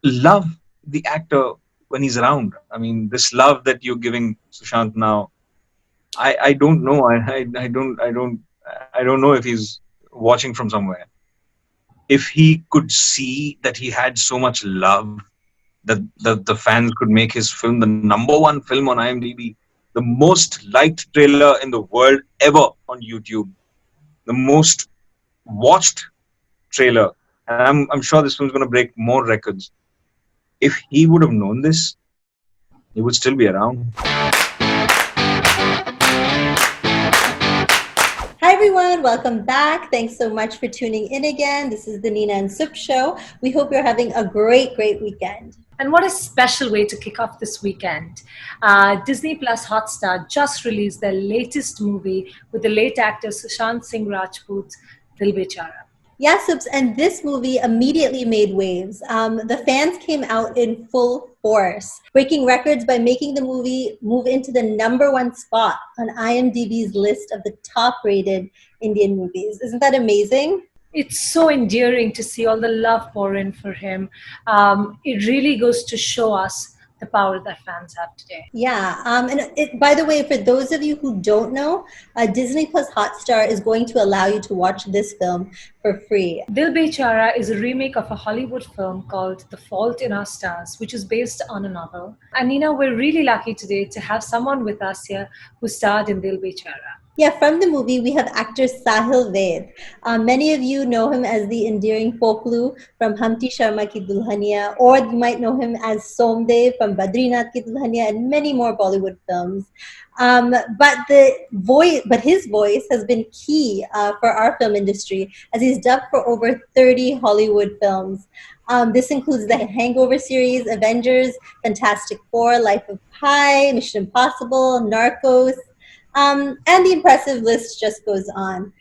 love the actor when he's around. I mean, this love that you're giving Sushant now, I don't know. I don't know if he's watching from somewhere. If he could see that he had so much love that the fans could make his film the number one film on IMDb, the most liked trailer in the world ever on YouTube, the most watched trailer, and I'm sure this film's going to break more records. If he would have known this, he would still be around. Hi everyone, welcome back. Thanks so much for tuning in again. This is the Nina and Sup show. We hope you're having a great weekend. And what a special way to kick off this weekend. Disney Plus Hotstar just released their latest movie with the late actor Sushant Singh Rajput, Dil Behchara. Yeah, Sups, and this movie immediately made waves. The fans came out in full force, breaking records by making the movie move into the number one spot on IMDb's list of the top-rated Indian movies. Isn't that amazing? It's so endearing to see all the love pour in for him. It really goes to show us the power that fans have today. Yeah. By the way, for those of you who don't know, Disney Plus Hotstar is going to allow you to watch this film for free. Dil Behchara is a remake of a Hollywood film called The Fault in Our Stars, which is based on a novel. And Nina, we're really lucky today to have someone with us here who starred in Dil Behchara. Yeah, from the movie, we have actor Sahil Vaid. Many of you know him as the endearing Poplu from Humpty Sharma Ki Dulhania, or you might know him as Somdev from Badrinath Ki Dulhania, and many more Bollywood films. But his voice has been key for our film industry, as he's dubbed for over 30 Hollywood films. This includes the Hangover series, Avengers, Fantastic Four, Life of Pi, Mission Impossible, Narcos, and the impressive list just goes on.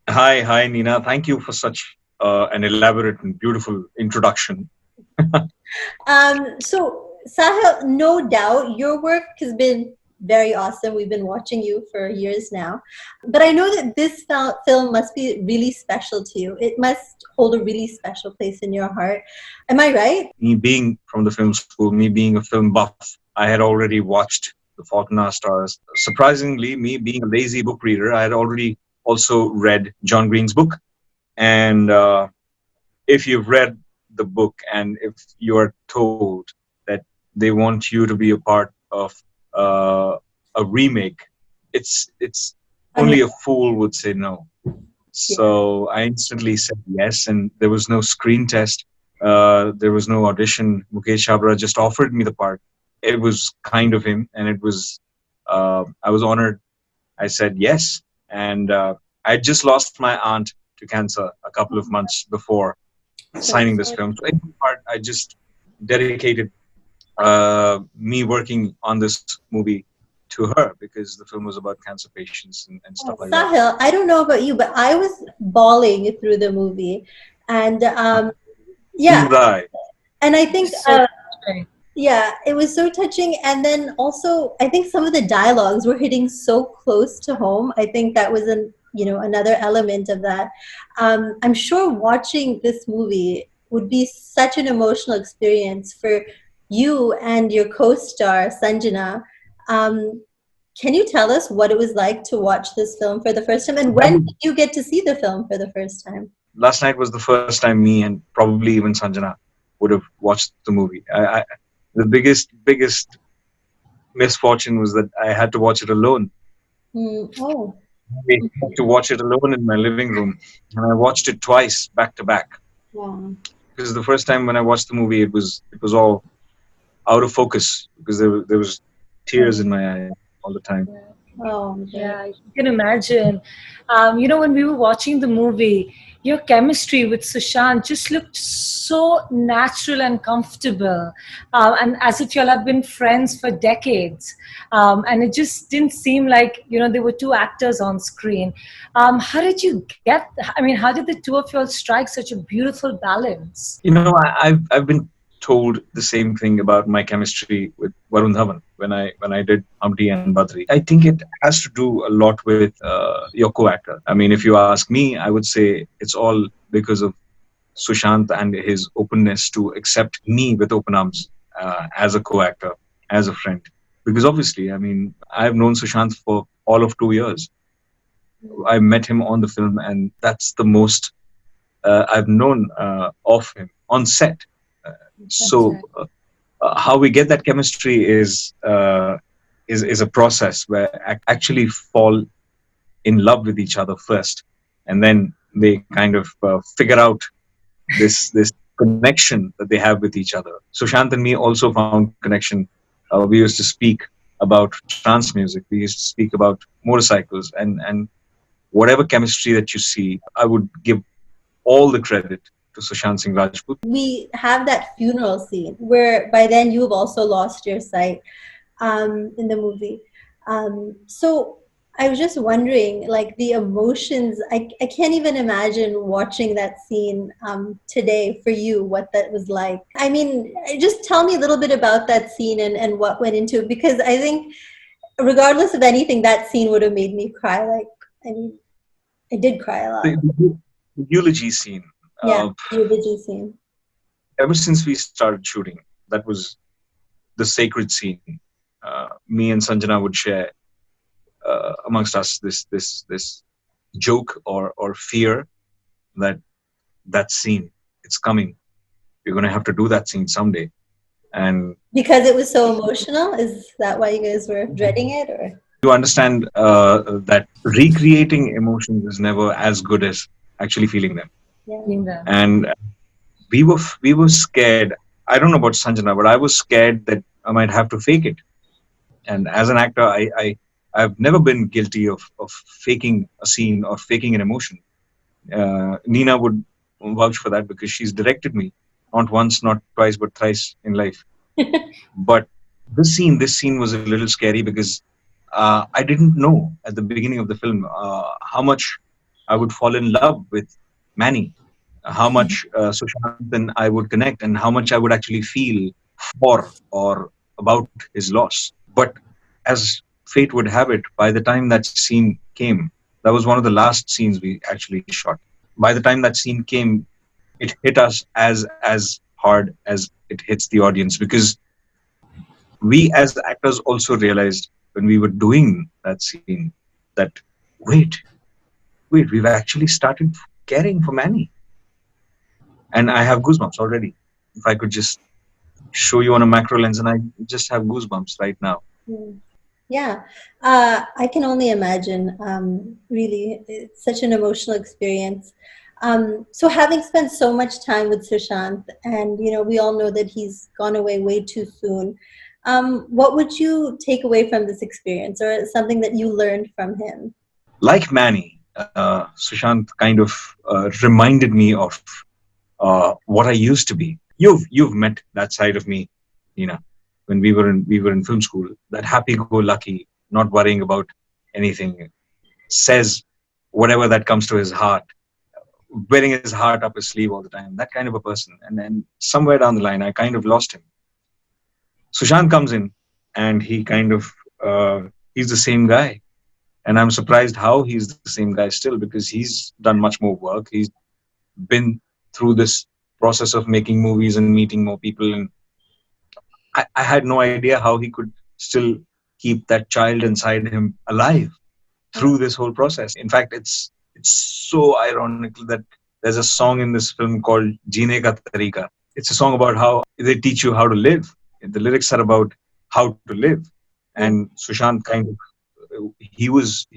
Hi, Nina. Thank you for such an elaborate and beautiful introduction. So, Sahil, no doubt your work has been very awesome. We've been watching you for years now. But I know that this film must be really special to you. It must hold a really special place in your heart. Am I right? Me being from the film school, me being a film buff, I had already watched The Fault in Our Stars. Surprisingly, me being a lazy book reader, I had already also read John Green's book. And if you've read the book and if you are told that they want you to be a part of a remake, it's only a fool would say no. So I instantly said yes, and there was no screen test. There was no audition. Mukesh Chabra just offered me the part. It was kind of him, and it was I was honored. I said yes, and I just lost my aunt to cancer a couple of months before signing this film. So in part, I just dedicated me working on this movie to her, because the film was about cancer patients and stuff like that. Sahil, I don't know about you, but I was bawling through the movie, and yeah, and I think. Yeah, it was so touching. And then also, I think some of the dialogues were hitting so close to home. I think that was another element of that. I'm sure watching this movie would be such an emotional experience for you and your co-star, Sanjana. Can you tell us what it was like to watch this film for the first time? And when did you get to see the film for the first time? Last night was the first time me and probably even Sanjana would have watched the movie. The biggest misfortune was that I had to watch it alone. Oh. I had to watch it alone in my living room, and I watched it twice back to back. Wow. Because the first time when I watched the movie, it was all out of focus, because there was tears in my eye all the time. Oh, yeah, you can imagine. When we were watching the movie, your chemistry with Sushant just looked so natural and comfortable, and as if you all have been friends for decades. And it just didn't seem like, there were two actors on screen. How did you how did the two of you all strike such a beautiful balance? I've been told the same thing about my chemistry with Varun Dhawan when I did Humpty and Badri. I think it has to do a lot with your co-actor. I mean, if you ask me, I would say it's all because of Sushant and his openness to accept me with open arms as a co-actor, as a friend. Because obviously, I mean, I've known Sushant for all of 2 years. I met him on the film, and that's the most I've known of him on set. Uh, so, how we get that chemistry is a process where actually fall in love with each other first, and then they kind of figure out this connection that they have with each other. Sushant and me also found connection. We used to speak about trance music. We used to speak about motorcycles, and whatever chemistry that you see, I would give all the credit to Sushant Singh Rajput. We have that funeral scene where by then you've also lost your sight in the movie. So I was just wondering, like the emotions, I can't even imagine watching that scene today for you, what that was like. I mean, just tell me a little bit about that scene and what went into it, because I think regardless of anything, that scene would have made me cry. Like, I mean, I did cry a lot. The eulogy scene. Yeah, eulogy scene. Ever since we started shooting, that was the sacred scene. Me and Sanjana would share amongst us this joke or fear that scene, it's coming. You're going to have to do that scene someday. And because it was so emotional, is that why you guys were dreading it, or? You understand that recreating emotions is never as good as actually feeling them. Yeah. And we were scared. I don't know about Sanjana, but I was scared that I might have to fake it. And as an actor, I've never been guilty of faking a scene or faking an emotion. Nina would vouch for that because she's directed me not once, not twice, but thrice in life. But this scene was a little scary because I didn't know at the beginning of the film how much I would fall in love with Manny, how much Sushant and I would connect, and how much I would actually feel for or about his loss. But as fate would have it, by the time that scene came, that was one of the last scenes we actually shot. By the time that scene came, it hit us as hard as it hits the audience, because we as actors also realized when we were doing that scene that wait, we've actually started caring for Manny. And I have goosebumps already. If I could just show you on a macro lens, and I just have goosebumps right now. Yeah, I can only imagine. Really, it's such an emotional experience. So having spent so much time with Sushant, and we all know that he's gone away way too soon. What would you take away from this experience, or something that you learned from him? Like Manny, Sushant kind of reminded me of what I used to be. You've met that side of me, when we were in film school. That happy-go-lucky, not worrying about anything, says whatever that comes to his heart, wearing his heart up his sleeve all the time. That kind of a person. And then somewhere down the line, I kind of lost him. Sushant comes in, and he kind of he's the same guy, and I'm surprised how he's the same guy still, because he's done much more work. He's been through this process of making movies and meeting more people, and I had no idea how he could still keep that child inside him alive through this whole process. In fact, it's so ironic that there's a song in this film called Jeene Ka Tarika. It's a song about how they teach you how to live. The lyrics are about how to live. And Sushant he was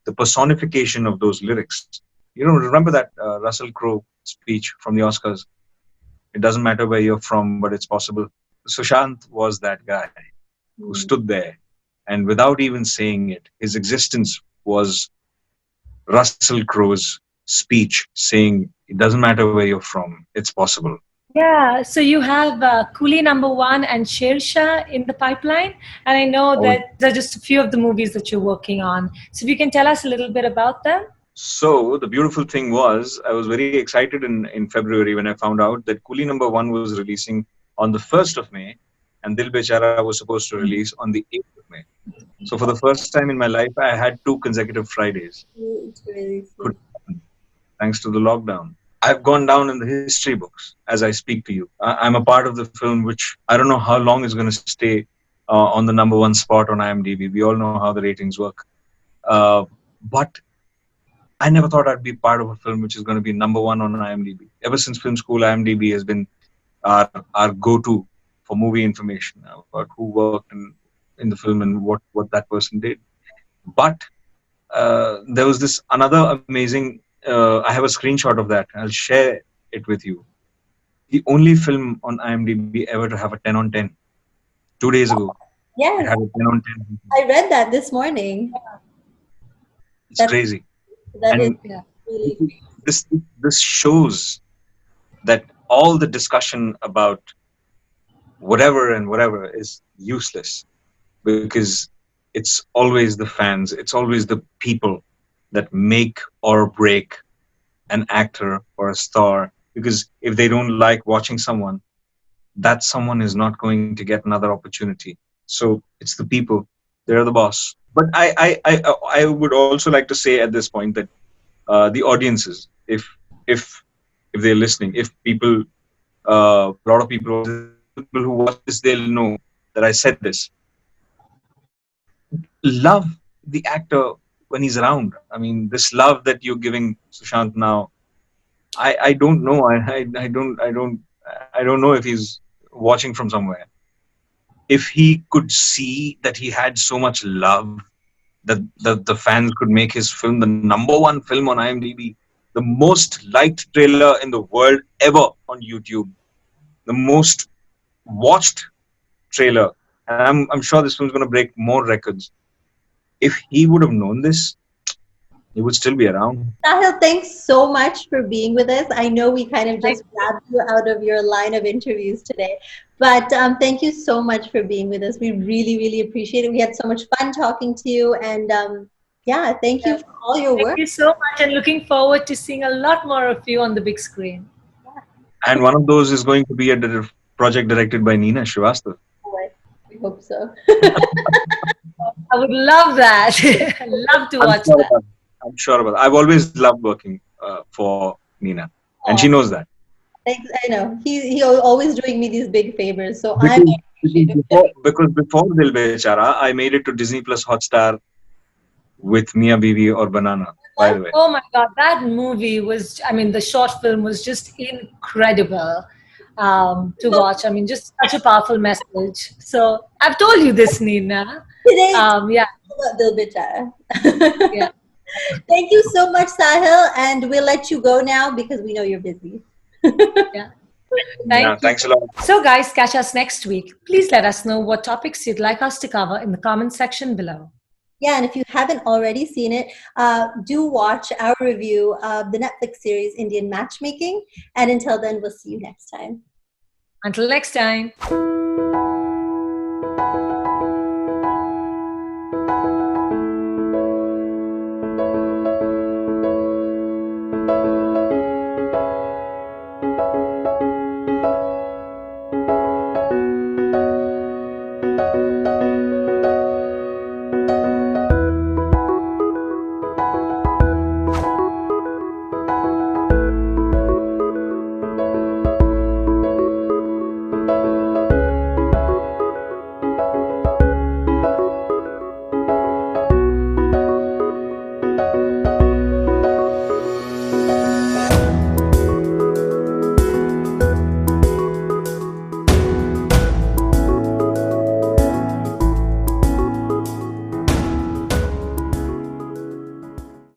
the personification of those lyrics. Remember that Russell Crowe speech from the Oscars? It doesn't matter where you're from, but it's possible. Sushant was that guy who stood there, and without even saying it, his existence was Russell Crowe's speech saying, it doesn't matter where you're from, it's possible. Yeah, so you have Coolie #1 and Shersha in the pipeline, and I know that there are just a few of the movies that you're working on. So if you can tell us a little bit about them. So the beautiful thing was, I was very excited in February when I found out that Coolie #1 was releasing on the 1st of May, and Dil Behchara was supposed to release on the 8th of May. So for the first time in my life, I had 2 consecutive Fridays. It's really thanks to the lockdown. I've gone down in the history books as I speak to you. I'm a part of the film, which I don't know how long is going to stay on the number one spot on IMDb. We all know how the ratings work. But I never thought I'd be part of a film which is going to be number one on IMDb. Ever since film school, IMDb has been our go-to for movie information about who worked in the film and what that person did. But there was this another amazing. I have a screenshot of that. I'll share it with you. The only film on IMDb ever to have a 10 on 10. 2 days ago, it Yes, had a 10 on 10. I read that this morning. It's That's, crazy. that is And really. this shows that all the discussion about whatever is useless, because it's always the fans, it's always the people that make or break an actor or a star. Because if they don't like watching someone, that someone is not going to get another opportunity. So it's the people, they're the boss. But I would also like to say at this point that the audiences, if if they're listening, if people, a lot of people watch this, the people who watch this, they'll know that I said this. Love the actor when he's around. I mean, this love that you're giving Sushant now, I don't know. I don't know if he's watching from somewhere. If he could see that he had so much love that the fans could make his film the number one film on IMDb, the most liked trailer in the world ever on YouTube, the most watched trailer, and I'm sure this film's going to break more records. If he would have known this, he would still be around. Sahil, thanks so much for being with us. I know we kind of just grabbed you out of your line of interviews today, but thank you so much for being with us. We really, really appreciate it. We had so much fun talking to you, and yeah, thank you for all your Thank work. you so much, and looking forward to seeing a lot more of you on the big screen. And one of those is going to be a project directed by Nina Srivastava. We hope so. I would love that. Love to I'm watch sure that. about it. I'm sure about it. I've always loved working for Nina, and she knows that. Thanks. I know he always doing me these big favors, so I'm Because, appreciative. because before Dil Behchara, I made it to Disney Plus Hotstar with Mia Bibi or Banana, by the way. Oh my God, that movie was, I mean, the short film was just incredible to watch. I mean, just such a powerful message. So I've told you this, Nina. Today, Yeah. Dil Behchara. Yeah. Thank you so much, Sahil, and we'll let you go now because we know you're busy. Yeah. Thank you. Thanks a lot. So, guys, catch us next week. Please let us know what topics you'd like us to cover in the comment section below. Yeah, and if you haven't already seen it, do watch our review of the Netflix series Indian Matchmaking. And until then, we'll see you next time. Until next time.